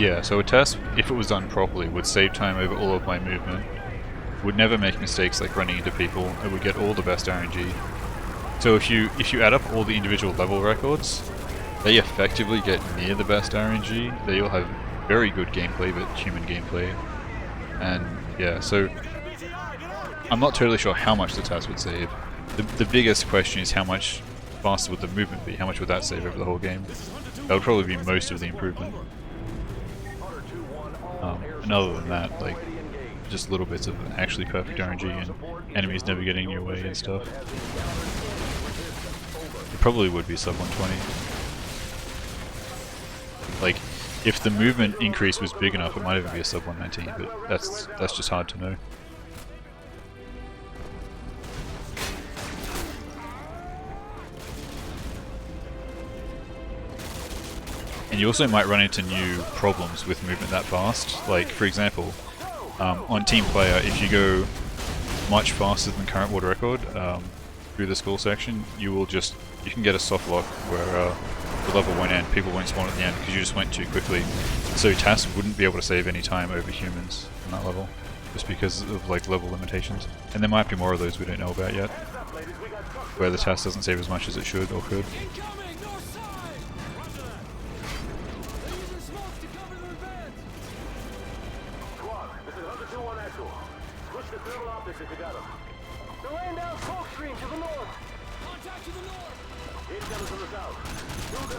Yeah, so a task, if it was done properly, would save time over all of my movement, would never make mistakes like running into people, it would get all the best RNG. So if you add up all the individual level records, they effectively get near the best RNG. They all have very good gameplay, but human gameplay. And yeah, so I'm not totally sure how much the task would save. The biggest question is how much faster would the movement be? How much would that save over the whole game? That would probably be most of the improvement. And other than that, like, just little bits of actually perfect RNG and enemies never getting in your way and stuff. It probably would be sub 120. Like, if the movement increase was big enough, it might even be a sub 119, but that's just hard to know. And you also might run into new problems with movement that fast. Like, for example, on Team Player, if you go much faster than current world record through the school section, you can get a soft lock where the level won't end, people won't spawn at the end because you just went too quickly. So TAS wouldn't be able to save any time over humans on that level, just because of like level limitations. And there might be more of those we don't know about yet, where the TAS doesn't save as much as it should or could.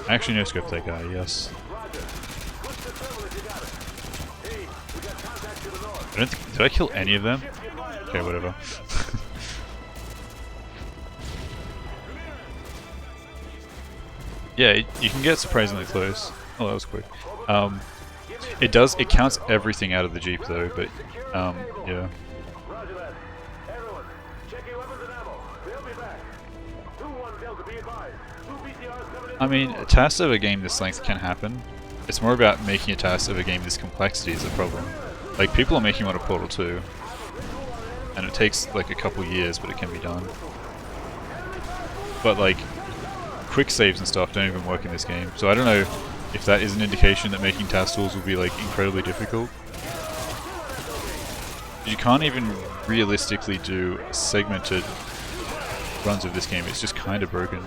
I actually no scope that guy, yes. Did I kill any of them? Okay, whatever. Yeah, you can get surprisingly close. Oh, that was quick. It counts everything out of the Jeep though, but yeah. I mean, a task of a game this length can happen. It's more about making a task of a game this complexity is the problem. Like, people are making one of Portal 2, and it takes like a couple years, but it can be done. But like, quick saves and stuff don't even work in this game, so I don't know if that is an indication that making task tools will be like incredibly difficult. You can't even realistically do segmented runs of this game, it's just kind of broken.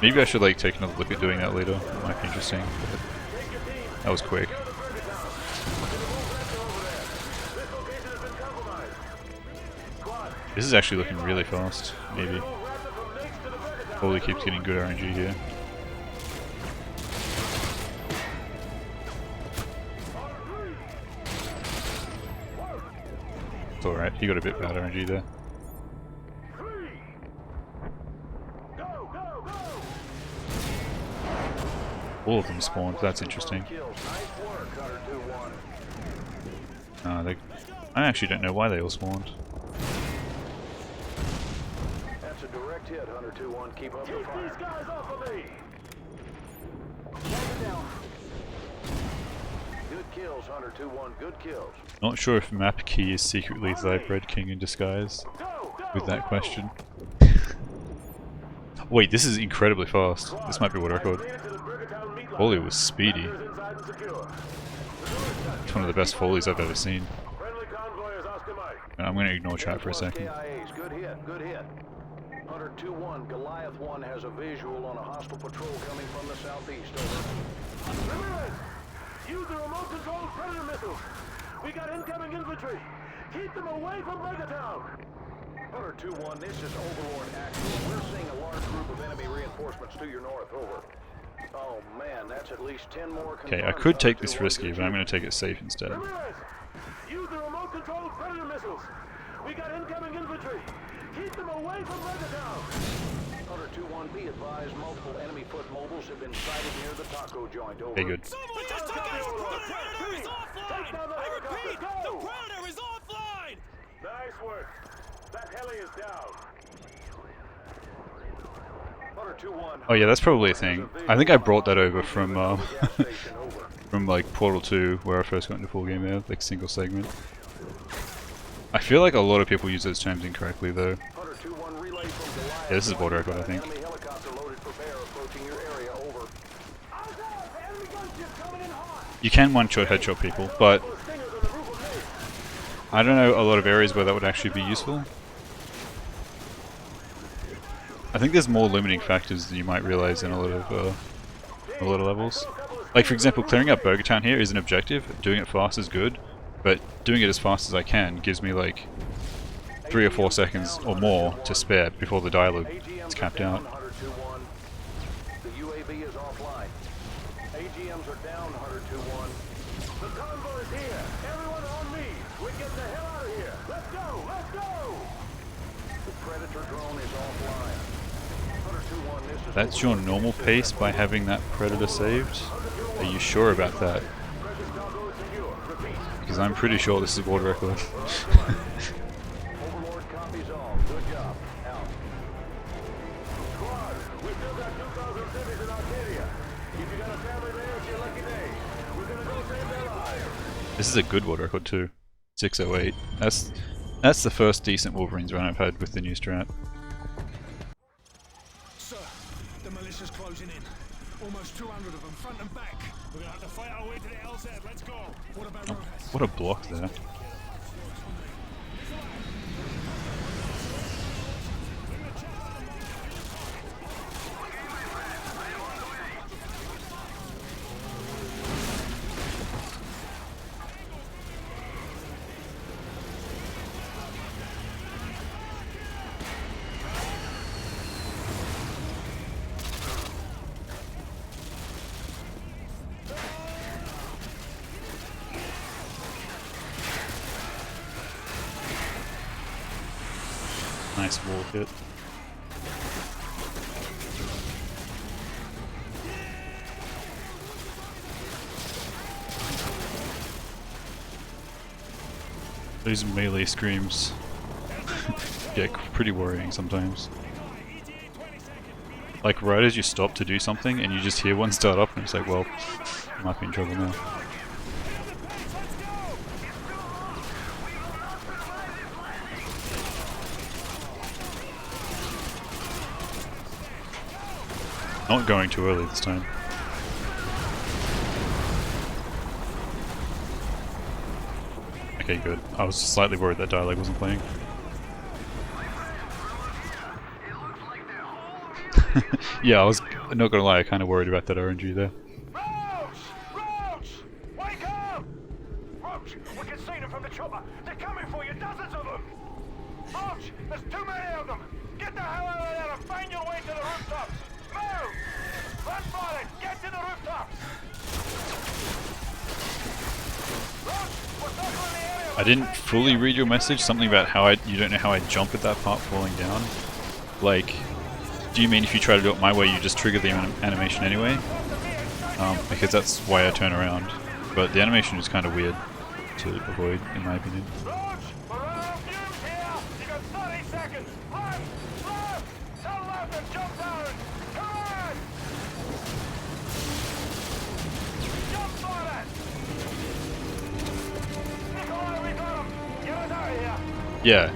Maybe I should like take another look at doing that later, it might be interesting, but that was quick. This is actually looking really fast, maybe. Holy keeps getting good RNG here. It's alright, he got a bit bad RNG there. All of them spawned, that's interesting. I actually don't know why they all spawned. That's a direct hit, Hunter 2-1. Keep up the fire. These guys off of me. Good kills, Hunter 2-1. Good kills. Not sure if Map Key is secretly Zybred King in disguise with that question. Wait, this is incredibly fast. This might be what I record. Foley was speedy. It's one of the best Foleys I've ever seen. And I'm going to ignore chat for a second. Good hit, good hit. Hunter 2-1, Goliath 1 has a visual on a hostile patrol coming from the southeast. Over. Ramirez, use the remote-controlled Predator missiles. We got incoming infantry. Keep them away from Megatown. Hunter 2-1, this is Overlord Actual. We're seeing a large group of enemy reinforcements to your north. Over. Oh man, that's at least 10 more. Okay, I could take this risky, but I'm going to take it safe instead. Ramirez, use the remote-controlled Predator missiles. We got incoming infantry. Keep them away from Megatown. Hunter 2-1, be advised, multiple enemy foot mobiles have been sighted near the taco joint. Over. Okay, good. Someone just took us! The Predator is offline! I repeat, the Predator is offline! Nice work. That heli is down. Hunter 2-1. Oh yeah, that's probably a thing. I think I brought that over from from like Portal 2, where I first got into full game there, like single segment. I feel like a lot of people use those terms incorrectly though. Yeah, this is border record, I think. You can one-shot headshot people, but I don't know a lot of areas where that would actually be useful. I think there's more limiting factors than you might realize in a lot of levels. Like for example, clearing up Burger Town here is an objective. Doing it fast is good, but doing it as fast as I can gives me like 3 or 4 seconds or more to spare before the dialogue is capped out. The UAV is offline. AGMs are down, Hunter 2-1. The convoy is here. Everyone on me. We're getting the hell out of here. Let's go. Let's go. The Predator drone is offline. Hunter 2-1, this is That's your normal pace by having that Predator saved? Are you sure about that? Because I'm pretty sure this is world record. Overlord copies all. Good job. Out. Squad, we still got 2,000 cities in Arcadia. If you got a family there, it's your lucky day. We're gonna go save their lives. This is a good world record too. 608. That's the first decent Wolverines run I've had with the new strat. Sir, the militia's closing in. Almost 200 of them, front and back. We're gonna have to fight our way to the LZ. Let's go. What about Rojas? What a block there. Nice wall hit. Those melee screams get pretty worrying sometimes. Like right as you stop to do something and you just hear one start up and it's like, well, I might be in trouble now. Not going too early this time. Okay, good. I was slightly worried that dialogue wasn't playing. Yeah, I was not gonna lie, I kinda worried about that RNG there. Roach! Roach! Wake up! Roach, we can see them from the chopper. They're coming for you, dozens of them! Roach, there's too many of them! Get the hell out of there and find your way to the rooftops! Move! Run for it! Get to the rooftops! Roach, we're circling the area! I didn't fully read your message, something about how you don't know how I jump at that part falling down. Like, do you mean if you try to do it my way you just trigger the animation anyway? Because that's why I turn around. But the animation is kind of weird to avoid, in my opinion. Roach, we're out of fumes here! You got 30 seconds! Run! Run! Turn left and jump down! Come on! Jump for it! Nikolai, we got him! Get us out of here! Yeah,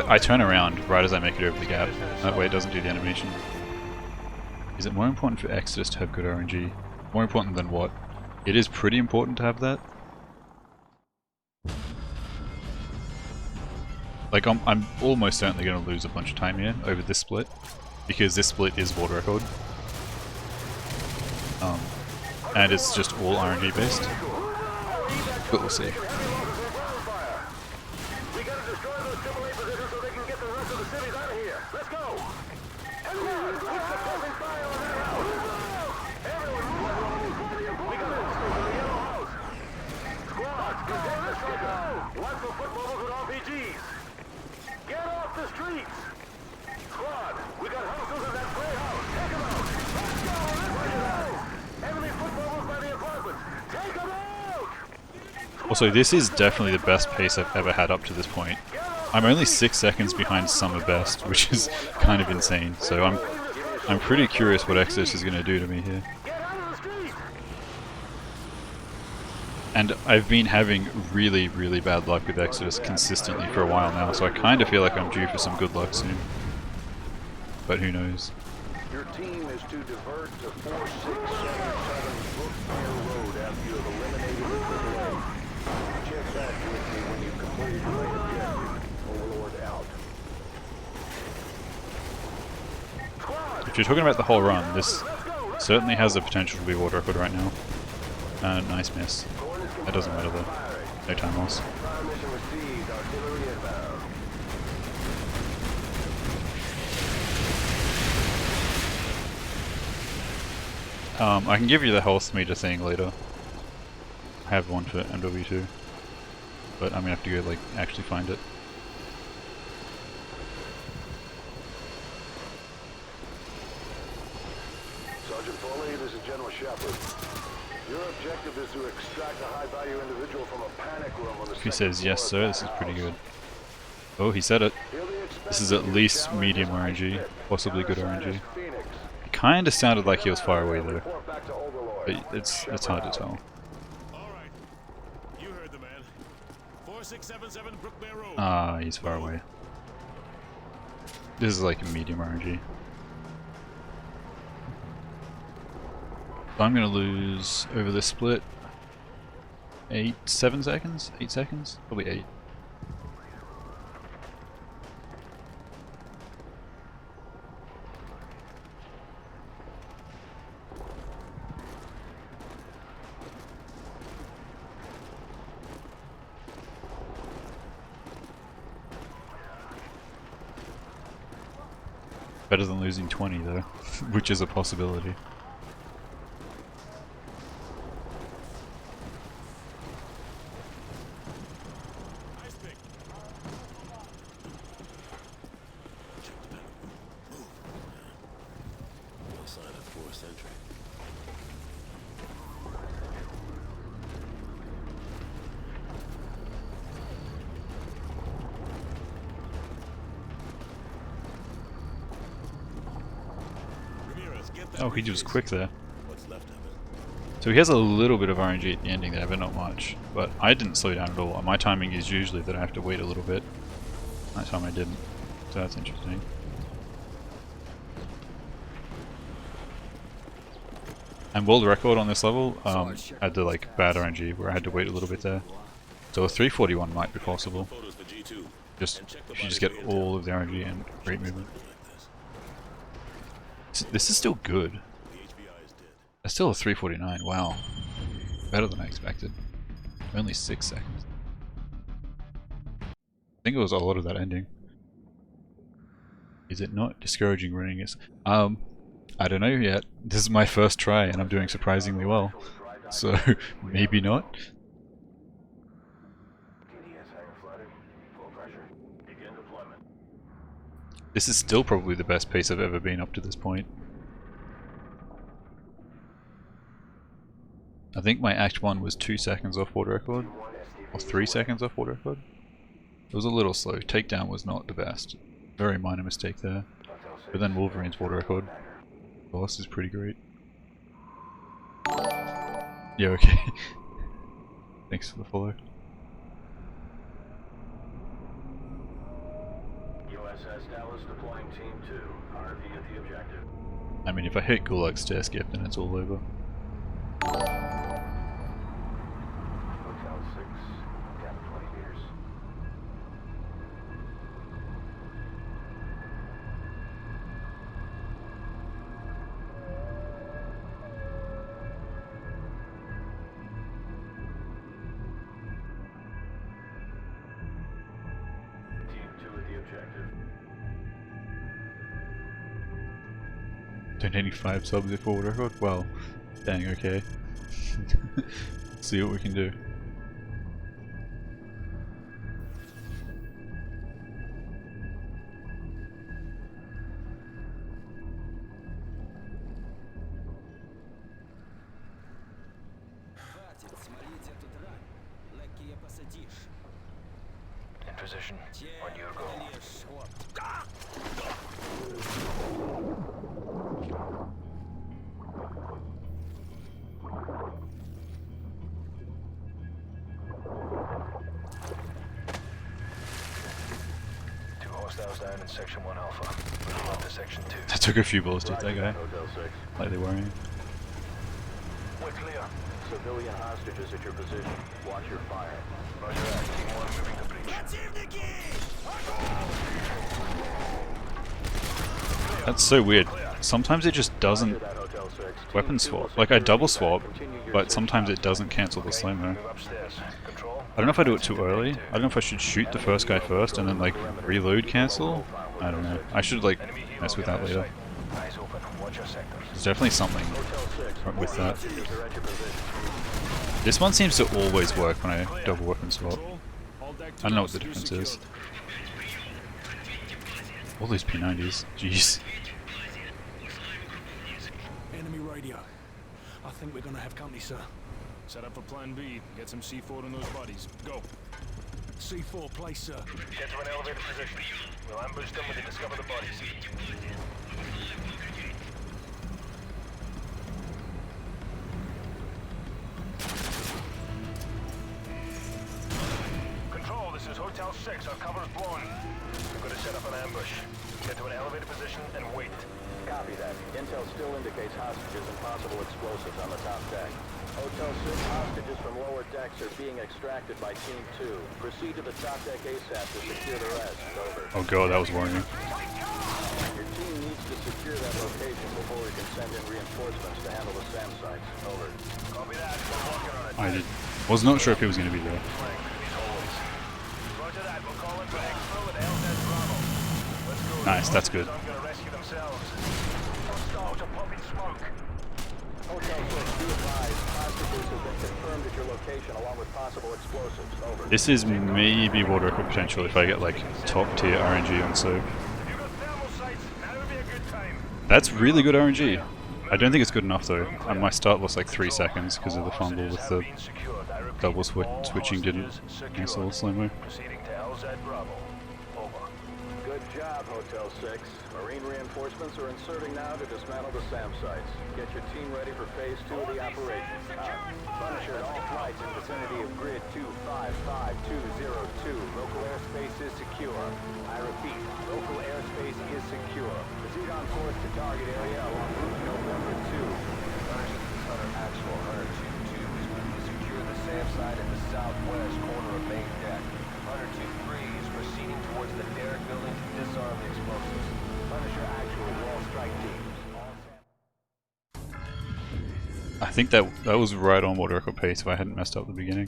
I turn around right as I make it over the gap. That way it doesn't do the animation. Is it more important for Exodus to have good RNG? More important than what? It is pretty important to have that. Like I'm almost certainly going to lose a bunch of time here over this split, because this split is world record. And it's just all RNG based. But we'll see. We gotta destroy those AAA positions so they can get the rest of the cities out of here. Let's go! Everyone, keep suppressing fire on that house! Everyone, we gotta destroy the yellow house! Squad, let's go! Watch for footballers with RPGs! Get off the streets! Squad, we got houses in that gray house! Take them out! Let's go! Let's go! Enemy footballers by the apartments! Take them out! Also, this is definitely the best pace I've ever had up to this point. I'm only 6 seconds behind Summer Best, which is kind of insane. So I'm pretty curious what Exodus is going to do to me here. And I've been having really, really bad luck with Exodus consistently for a while now, so I kind of feel like I'm due for some good luck soon. But who knows? Your team is to divert to 4677 Brookmere Road after you have eliminated the AAA. Check back with me when you've completed your main objective. Overlord out. If you're talking about the whole run, this certainly has the potential to be world record right now. Nice miss. That doesn't matter though. No time loss. Fire mission received. Artillery inbound. I can give you the health meter thing later. I have one for MW2. But I'm gonna have to go like actually find it. Sergeant Foley, this is General Shepard. Your objective is to extract a high-value individual from a panic room on the If he second says yes floor sir, of this is that pretty house. good. Oh, he said it. He'll be expecting This is at you least challenge medium his RNG, high-step. possibly good Countersign RNG. is Phoenix. It kinda sounded like he was far away though. Report back to Overlord. But it's hard to tell. All right. You heard the man. 4677 Brookmere Road. Ah, he's far away. This is like a medium RNG. So I'm gonna lose over this split 7 seconds? 8 seconds? Probably 8. Better than losing 20 though, which is a possibility. Nice pick. No sign of forced entry. Ramirez, get that Oh, he was quick there. What's left of it? So he has a little bit of RNG at the ending there, but not much. But I didn't slow down at all. My timing is usually that I have to wait a little bit. That time I didn't. So that's interesting. And world record on this level had the like bad RNG where I had to wait a little bit there. So a 341 might be possible. Photos for G2. Just if you just get all of the RNG and great movement. This is still good. The HBI is dead. It's still a 349. Wow, better than I expected. Only 6 seconds. I think it was a lot of that ending. Is it not discouraging running? I don't know yet. This is my first try and I'm doing surprisingly well. So maybe not. TDS hangar flooded. Full pressure. Begin deployment. This is still probably the best pace I've ever been up to this point. I think my Act 1 was 2 seconds off world record. Or 3 seconds off world record. It was a little slow. Takedown was not the best. Very minor mistake there. But then Wolverine's world record. Boss is pretty great. Yeah, okay. Thanks for the follow. USS Dallas deploying Team 2. RV at the objective. I mean, if I hit Gulag's stair skip, then it's all over. Hotel 6. Down 20 meters. Team 2 at the objective. Donating 5 subs before world record? Well, dang, okay. See what we can do. Хватит смолить эту дрань. Легкие посадишь. In position. On your go. Лишь вот. Hostiles down in Section 1 Alpha. Moving on to Section 2. That took a few bullets to hit that guy. Hotel 6. Slightly worrying. We're clear. Civilian hostages at your position. Watch your fire. Roger that. Team 1 moving to breach. That's so weird. Sometimes it just doesn't Roger that, Hotel 6. weapon Team 2 will swap. Like I secure double the back. swap, Continue your but search. sometimes it doesn't cancel the slow-mo. Move upstairs. Control. I don't know if I do it too early. I don't know if I should shoot the first guy first and then like reload cancel. I don't know. I should like mess with that later. Eyes open. Watch your sectors. There's definitely something Hotel 6. with that. Hostages are at your position. This one seems to always work when I double weapon swap. Control, all deck I don't know what the to difference secured. is. All these P90s. Jeez. Enemy radio. I think we're gonna have company, sir. Set up a plan B. Get some C4 on those bodies. Go. C4, place, sir. Get to an elevated position. We'll ambush them when they discover the bodies. Control, this is Hotel 6. Our cover's blown. We're going to set up an ambush. Get to an elevated position and wait. Copy that. Intel still indicates hostages and possible explosives on the top deck. Hotel 6 hostages from lower decks are being extracted by Team 2. Proceed to the top deck ASAP to secure the rest. Over. Oh god, that was worrying. Your team needs to secure that location before we can send in reinforcements to handle the SAM sites. Over. Copy that. We're working on it. Was not sure if he was going to be there. Flank, as always. Roger that. We'll call in for exfil with LZ Bravo. Let's go. Nice, that's good. I'm going to rescue themselves. Hostiles are pumping smoke. Hotel 6, be advised. Hostages have been confirmed at your location along with possible explosives. Over. This is maybe water equip potential if I get like top tier RNG on so. If you've got thermal sights, now would be a good time. That's really good RNG. I don't think it's good enough though. My start lost like 3 seconds because of the fumble with the double switching didn't cancel slow-mo. Proceeding to LZ Bravo. Over. Good job, Hotel 6. Marine reinforcements are inserting now to dismantle the SAM sites. Get your team ready for phase 2 of the operation. Punisher, all flights in vicinity of grid 255202. Local airspace is secure. I repeat, local airspace is secure. Proceed on course to target area along route November 2. Punisher, this is Hunter Actual. Hunter 2-2 is moving to secure the SAM site in the southwest corner of main deck. Hunter 2-3 is proceeding towards the derrick building to disarm the explosives. Punisher Actual, all strike teams. I think that was right on water equip pace if I hadn't messed up at the beginning.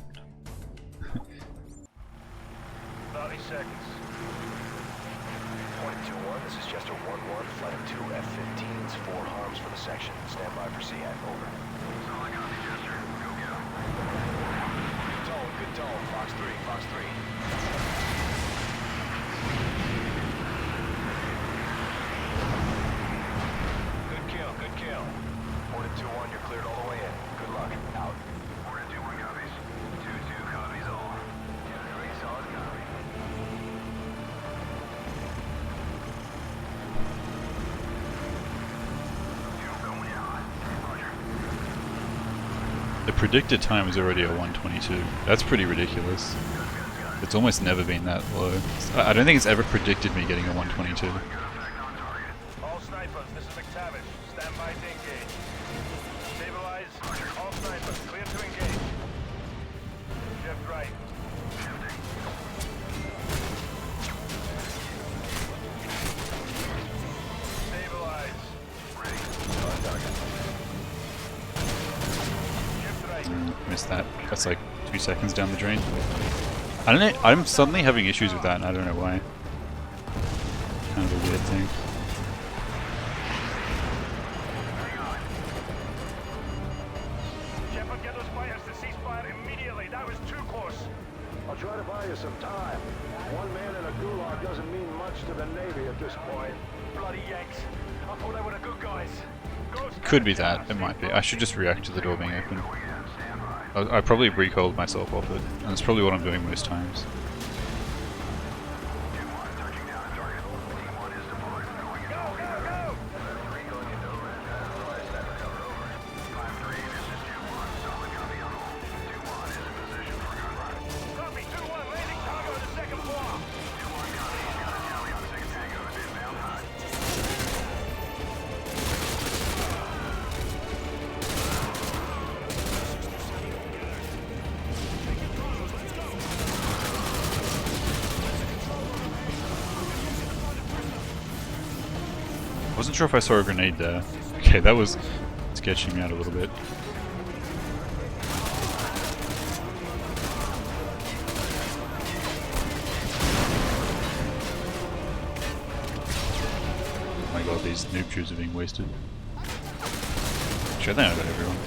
30 seconds. 22-1, this is Chester 1-1, flight of 2 F-15s, 4 harms for the section. Stand by for SEAC, over. That's all I got, Chester. Go get 'em. Good tone, Fox 3, Fox 3. Good kill, good kill. 4-2-1, you're cleared all the way in. Good luck, out. 4-2-1 copies. 2-2 copies all. Yeah, 3 solid copy. The predicted time is already a 122. That's pretty ridiculous. It's almost never been that low. I don't think it's ever predicted me getting a 122. All snipers, this is McTavish. Stand by to engage. Stabilize. All snipers, clear to engage. Shift right. Stabilize. Ready. On target. Shift right. Missed that. That's like 2 seconds down the drain. I don't know, I'm suddenly having issues with that and I don't know why. Kind of a weird thing. Shepard, get those fighters to cease fire immediately. That was too close. I'll try to buy you some time. One man in a gulag doesn't mean much to the Navy at this point. Bloody Yanks. I thought they were the good guys. Could be that, it might be. I should just react to the door being open. I probably recoiled myself off it, and that's probably what I'm doing most times. Wasn't sure if I saw a grenade there. Okay, that was sketching me out a little bit. Oh my god, these noob tubes are being wasted. Actually, I think I got everyone.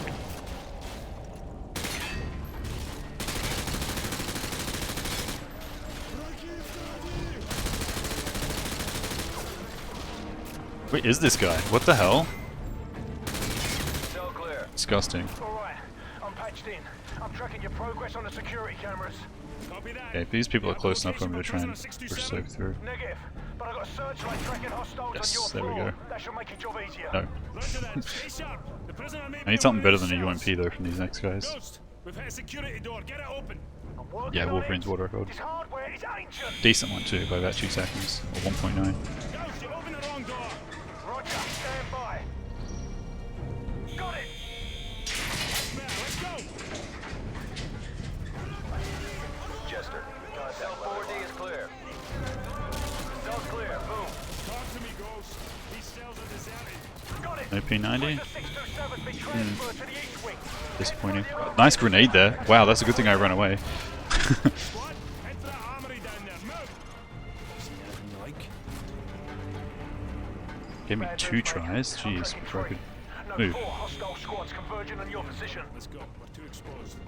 Wait, is this guy? What the hell? Cell clear. Disgusting. Alright, I'm patched in. I'm tracking your progress on the security cameras. Copy that. Okay, these people are close enough for me to Location try and for push prisoner soak through. Negative. But I got a searchlight tracking hostiles Yes, on there your we floor. go. That should make your job easier. No. Roger that. Stay sharp. The prisoner may I be need something in one better of than a these UMP though from these next guys. Ghost, we've hit a security door. Get it open. I'm working Yeah, on Wolverine's it. water record. This hardware is ancient. Decent one too, by about 2 seconds. Or 1.9. Ghost, you opened the wrong door. Roger, stand by. Got it. There, let's go. Jester, cell 4D is clear. Cell's clear. Boom. Talk to me, Ghost. These cells are deserted. Got it. OP90? The 627's been transferred to the east wing. Disappointing. Nice grenade there. Wow, that's a good thing I ran away. Squad, head for that armory down there. Move. See anything you like? Gave me 2 tries. Jeez, before I could move. 4 hostile squads converging on your position. Let's go. We're too exposed.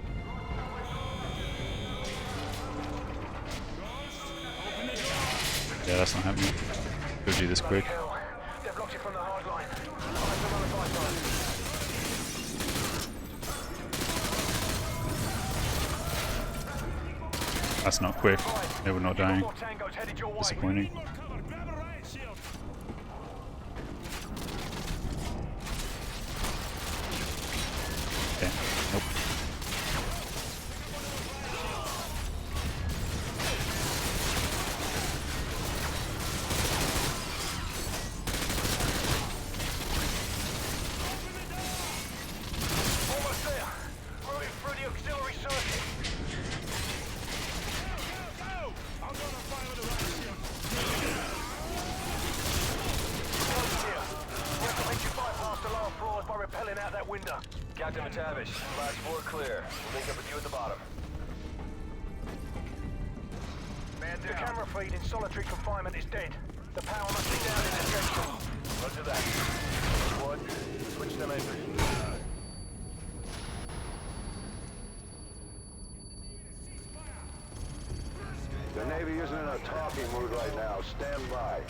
Yeah, that's not happening. Go do this quick. Hell, they've blocked it from the hard line. I'll have to run a bypass. That's not quick. They were not dying. More tangos headed your way. Disappointing. More cover. Grab a riot shield. Okay. Nope. Almost there. Routing through the auxiliary circuit. Go! I'll go to fire with the riot shield. Close here. We have to make you bypass the lower floors by rappelling out that window. Captain McTavish, last floor clear. We'll link up with you at the bottom. Man down. The camera feed in solitary confinement is dead. The power must be down in this section. Roger that. Squad, switch to laser. The Navy isn't in a talking mood right now. Stand by.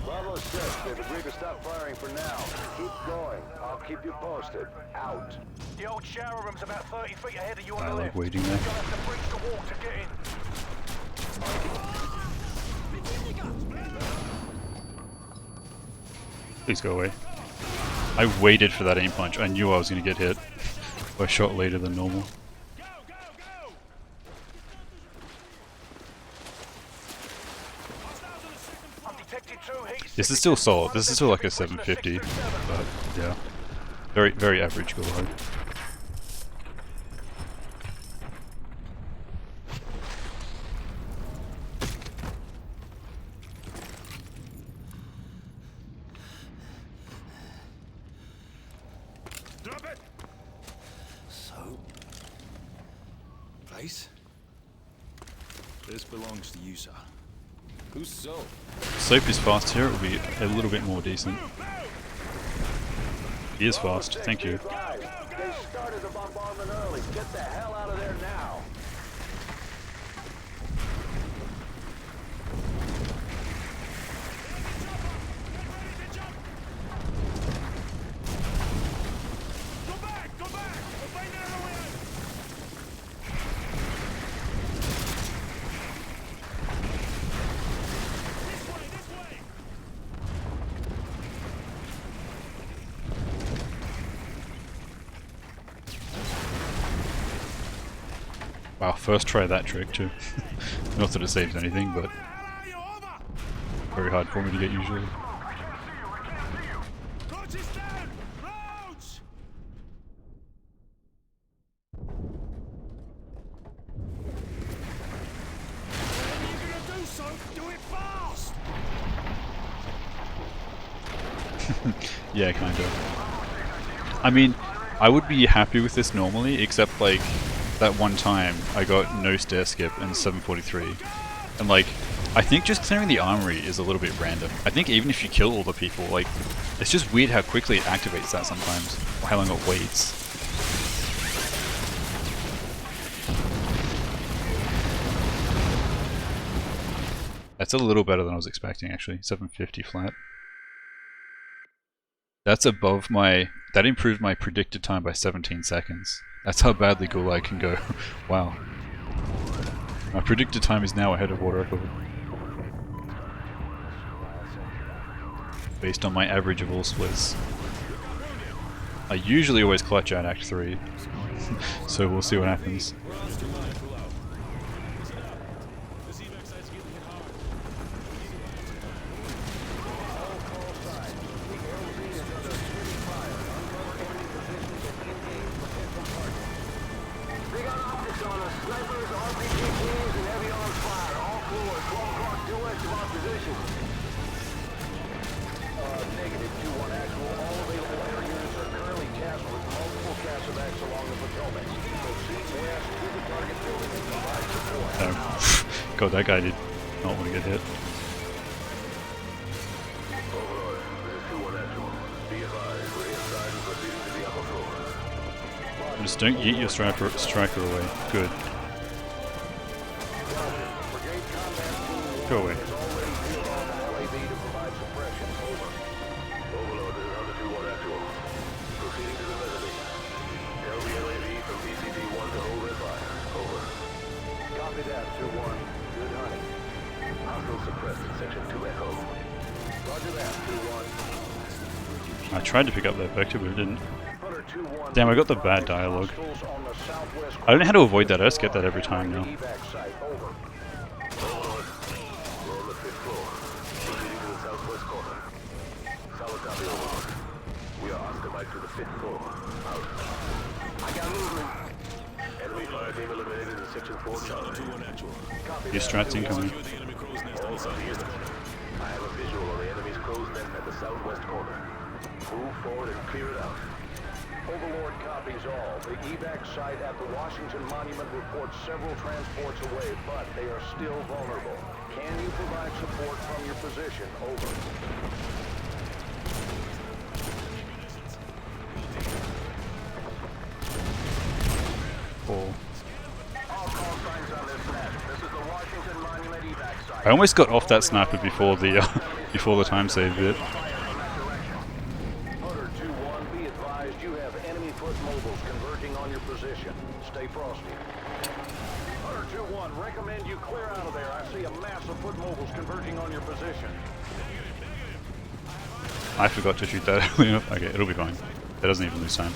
Bravo 6, they've agreed to stop firing for now. Keep going. I'll keep you posted. Out. The old shower room's about 30 feet ahead of you on I the like left. waiting there. You'll have to breach the wall to get in. Please go away. I waited for that aim punch. I knew I was going to get hit. But I shot later than normal. Go, go, go! I've detected 2 heat This is still solid. This is still like a 750. But yeah. Very, very average go hard. Drop it! So, place? This belongs to you, sir. Who's so? Soap is fast here. It will be a little bit more decent. He is fast. Thank you. They started the bombardment early. Get the hell out of there now. Go back! Go back! We'll find another way out! This way! This way! Wow, first try that trick too. Not that it saves anything, but Where are you? Over! very hard for me to get usually. Roach is down! Roach! Whatever you're gonna do, son, do it fast! Yeah, kinda. I mean, I would be happy with this normally, except like that one time I got no stair skip and 743. And like, I think just clearing the armory is a little bit random. I think even if you kill all the people, like, it's just weird how quickly it activates that sometimes, or how long it waits. That's a little better than I was expecting actually, 750 flat. That's above my... that improved my predicted time by 17 seconds. That's how badly Gulag can go. Wow. My predicted time is now ahead of world record. Based on my average of all splits. I usually always clutch out Act 3. So we'll see what happens. God, that guy did not want to get hit. Just don't yeet your striker away. Good. Go away. Copy that, 2-1. Good hunting. Hostile suppressed in section 2 Echo. Roger that, 2-1. I tried to pick up that vector, but it didn't. Hunter 2-1. Damn, I got the bad dialogue. I don't know how to avoid that, I just get that every time now. We are on the mic to the 5th floor. Out. I got movement. Enemy fire team eliminated in section 4. These strats incoming. I have a visual of the enemy's crow's nest at the southwest corner. Move forward and clear it out. Overlord copies all. The evac site at the Washington Monument reports several transports away, but they are still vulnerable. Can you provide support from your position? Over. Cool. All call signs on this map. This is the Washington Monument evac site. I almost got off that sniper before the before the time save bit. Hunter 2-1, be advised you have enemy foot mobiles converging on your position. Stay frosty. Hunter 2-1, recommend you clear out of there. I see a mass of foot mobiles converging on your position. I forgot to shoot that early enough. Okay, it'll be fine. That doesn't even lose time.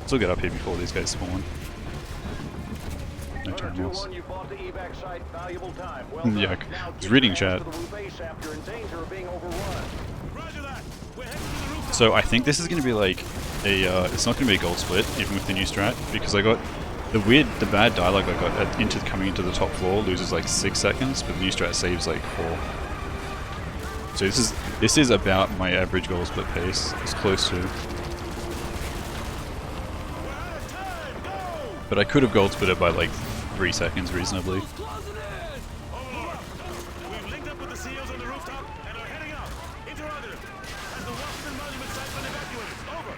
Still get up here before these guys spawn. No time loss. You bought the evac site, valuable time. Well Yeah, done. I Now was get reading back chat. to the Wu base app. You're in danger of being overrun. So I think this is going to be like a, it's not going to be a gold split, even with the new strat, because I got the bad dialogue I got coming into the top floor loses like 6 seconds, but the new strat saves like 4. So this is about my average gold split pace. It's close to. But I could have gold split it by like 3 seconds reasonably. We've linked up with the CEOs on the rooftop and are heading out. Interrogative. Has the Washington Monument site been evacuated? Over.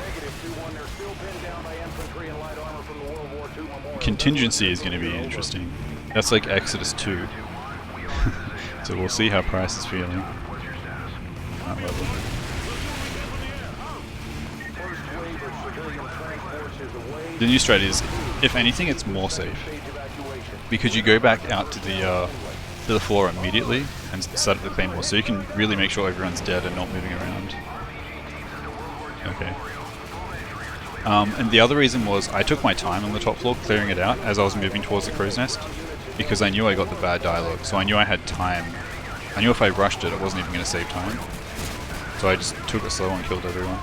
Negative 2-1. They're still pinned down by infantry and light armor from the World War II Memorial. Contingency is going to be interesting. That's like Exodus 2. So we'll see how Price is feeling. That level. First wave of civilian transports is away. The new strat is, if anything, it's more safe. Because you go back out to the floor immediately and set up the claymore, so you can really make sure everyone's dead and not moving around. Okay. And the other reason was I took my time on the top floor clearing it out as I was moving towards the crow's nest, because I knew I got the bad dialogue, so I knew I had time. I knew if I rushed it, I wasn't even going to save time. So I just took it slow and killed everyone.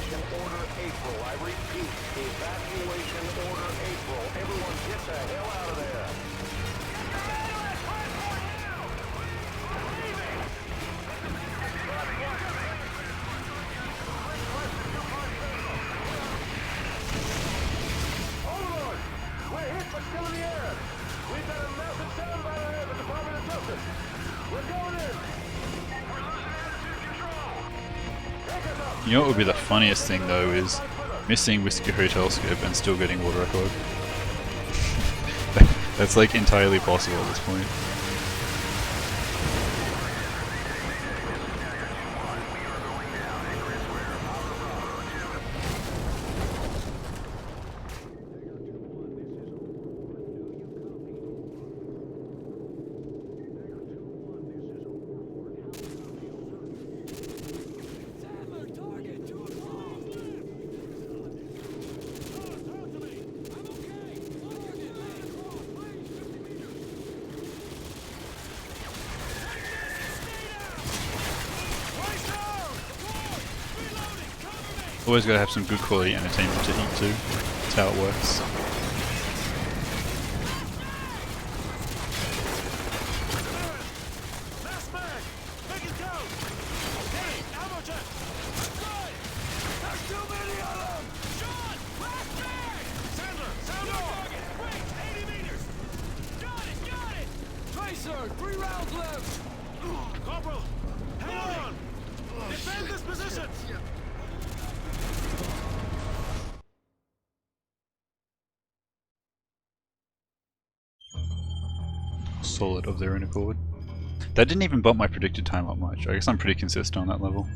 Evacuation order April. I repeat, evacuation order April. Everyone get the hell out of there. Overlord! We're hit but still in the air. We've got a massive sound battle here at the Department of Justice. We're going in. We're losing attitude control. Take us up. You know what would be the funniest thing though is missing Whiskey Hotel Scope and still getting water record. That's like entirely possible at this point. Always gotta have some good quality entertainment to eat too. That's how it works. Last mag! Make it count! Hey, ammo check! Good! There's too many of them! Sean! Last mag! Sandler, sound off! Wait, 80 meters! Got it! Tracer, 3 rounds left! Corporal, hang on! Defend this position! Solid of their own accord. That didn't even bump my predicted time up much. I guess I'm pretty consistent on that level.